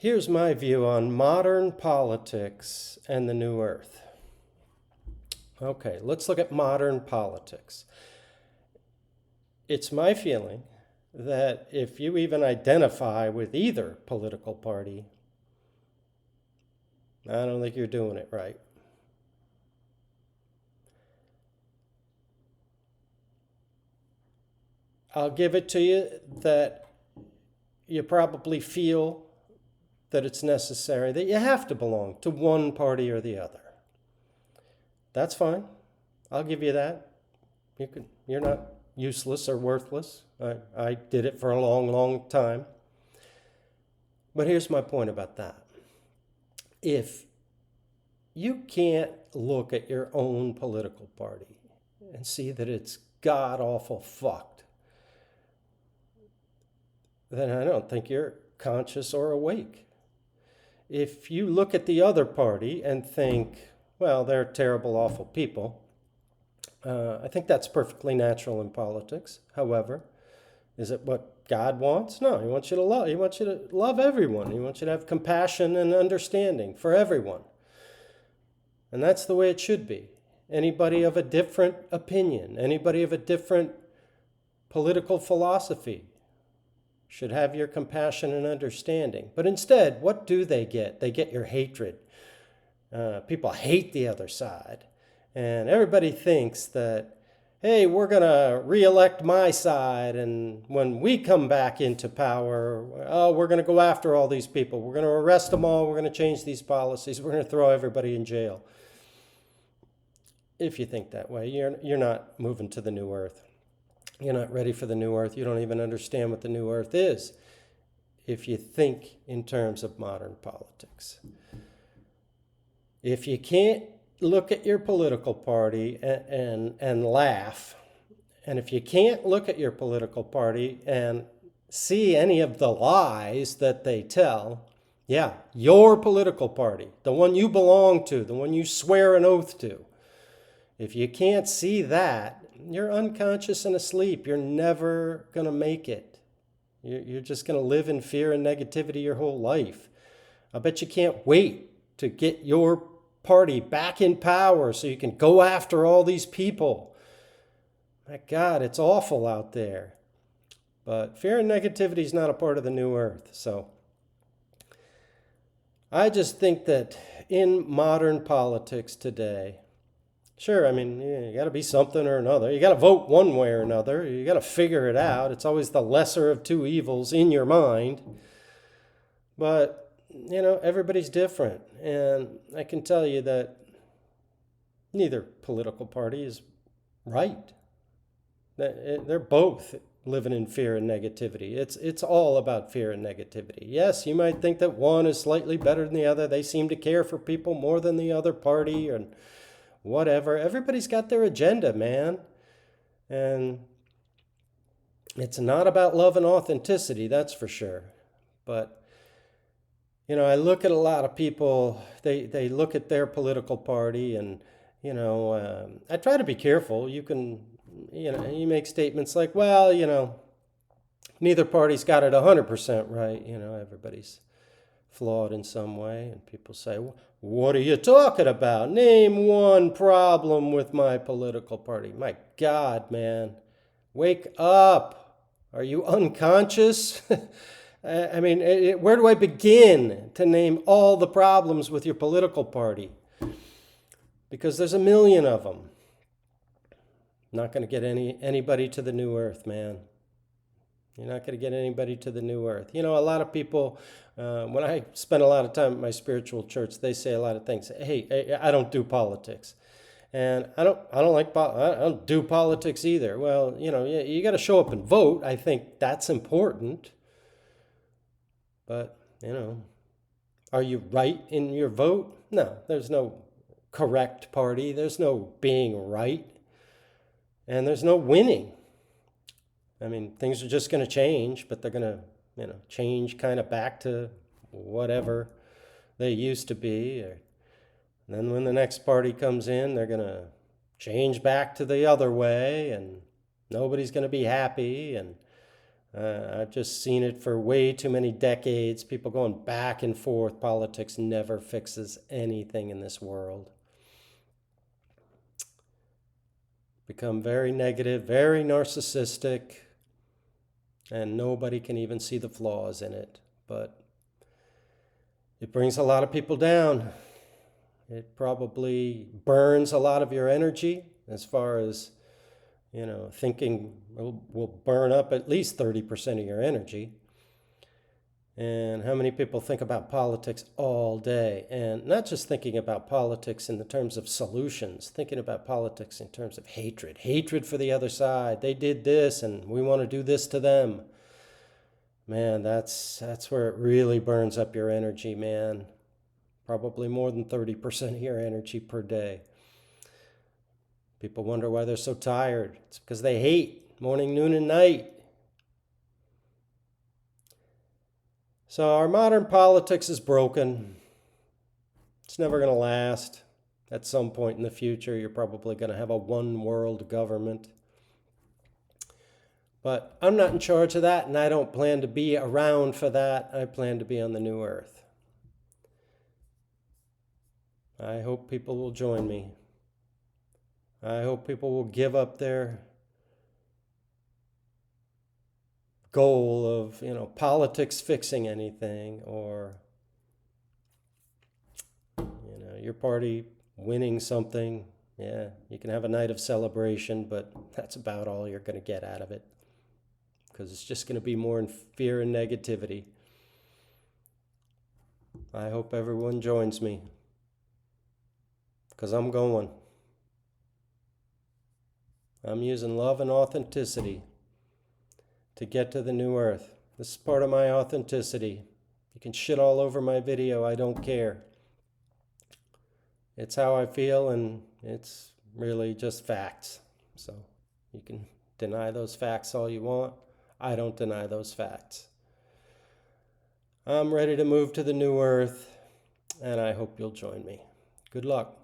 Here's my view on modern politics and the new earth. Okay, let's look at modern politics. It's my feeling that if you even identify with either political party, I don't think you're doing it right. I'll give it to you that you probably feel that it's necessary, that you have to belong to one party or the other. That's fine. I'll give you that. You're not useless or worthless. I did it for a long, long time. But here's my point about that. If you can't look at your own political party and see that it's god-awful fucked, then I don't think you're conscious or awake. If you look at the other party and think, well, they're terrible, awful people, I think that's perfectly natural in politics. However, is it what God wants? No, He wants you to love. He wants you to love everyone. He wants you to have compassion and understanding for everyone. And that's the way it should be. Anybody of a different opinion, anybody of a different political philosophy should have your compassion and understanding. But instead, what do they get? They get your hatred. People hate the other side. And everybody thinks that, hey, we're going to re-elect my side, and when we come back into power, oh, we're going to go after all these people. We're going to arrest them all. We're going to change these policies. We're going to throw everybody in jail. If you think that way, you're not moving to the new earth. You're not ready for the new earth. You don't even understand what the new earth is if you think in terms of modern politics. If you can't look at your political party and laugh, and if you can't look at your political party and see any of the lies that they tell, yeah, your political party, the one you belong to, the one you swear an oath to, if you can't see that, you're unconscious and asleep. You're never going to make it. You're just going to live in fear and negativity your whole life. I bet you can't wait to get your party back in power so you can go after all these people. My God, it's awful out there. But fear and negativity is not a part of the new earth. So I just think that in modern politics today, sure, I mean, you got to be something or another. You got to vote one way or another. You got to figure it out. It's always the lesser of two evils in your mind. But, everybody's different. And I can tell you that neither political party is right. They're both living in fear and negativity. It's all about fear and negativity. Yes, you might think that one is slightly better than the other. They seem to care for people more than the other party, and whatever. Everybody's got their agenda, man. And it's not about love and authenticity, that's for sure. But, I look at a lot of people, they look at their political party and, I try to be careful. You can, you make statements like, well, neither party's got it 100% right. Everybody's flawed in some way. And people say, what are you talking about? Name one problem with my political party. My God, man, wake up. Are you unconscious? I mean, where do I begin to name all the problems with your political party? Because there's a million of them. Not going to get anybody to the new earth, man. You're not going to get anybody to the new earth. A lot of people, when I spend a lot of time at my spiritual church, they say a lot of things. Hey, I don't do politics. And I don't do politics either. Well, you got to show up and vote. I think that's important. But, are you right in your vote? No, there's no correct party. There's no being right. And there's no winning. I mean, things are just going to change, but they're going to, change kind of back to whatever they used to be. And then when the next party comes in, they're going to change back to the other way, and nobody's going to be happy. And I've just seen it for way too many decades. People going back and forth. Politics never fixes anything in this world. Become very negative, very narcissistic, and nobody can even see the flaws in it. But it brings a lot of people down. It probably burns a lot of your energy as far as, thinking will burn up at least 30% of your energy. And how many people think about politics all day? And not just thinking about politics in the terms of solutions, thinking about politics in terms of hatred. Hatred for the other side. They did this and we want to do this to them. Man, that's where it really burns up your energy, man. Probably more than 30% of your energy per day. People wonder why they're so tired. It's because they hate morning, noon, and night. So our modern politics is broken. It's never going to last. At some point in the future, you're probably going to have a one world government. But I'm not in charge of that, and I don't plan to be around for that. I plan to be on the new earth. I hope people will join me. I hope people will give up their goal of, politics fixing anything, or, your party winning something. Yeah, you can have a night of celebration, but that's about all you're going to get out of it, because it's just going to be more in fear and negativity. I hope everyone joins me, because I'm going. I'm using love and authenticity to get to the new earth. This is part of my authenticity. You can shit all over my video, I don't care. It's how I feel, and it's really just facts. So you can deny those facts all you want. I don't deny those facts. I'm ready to move to the new earth, and I hope you'll join me. Good luck.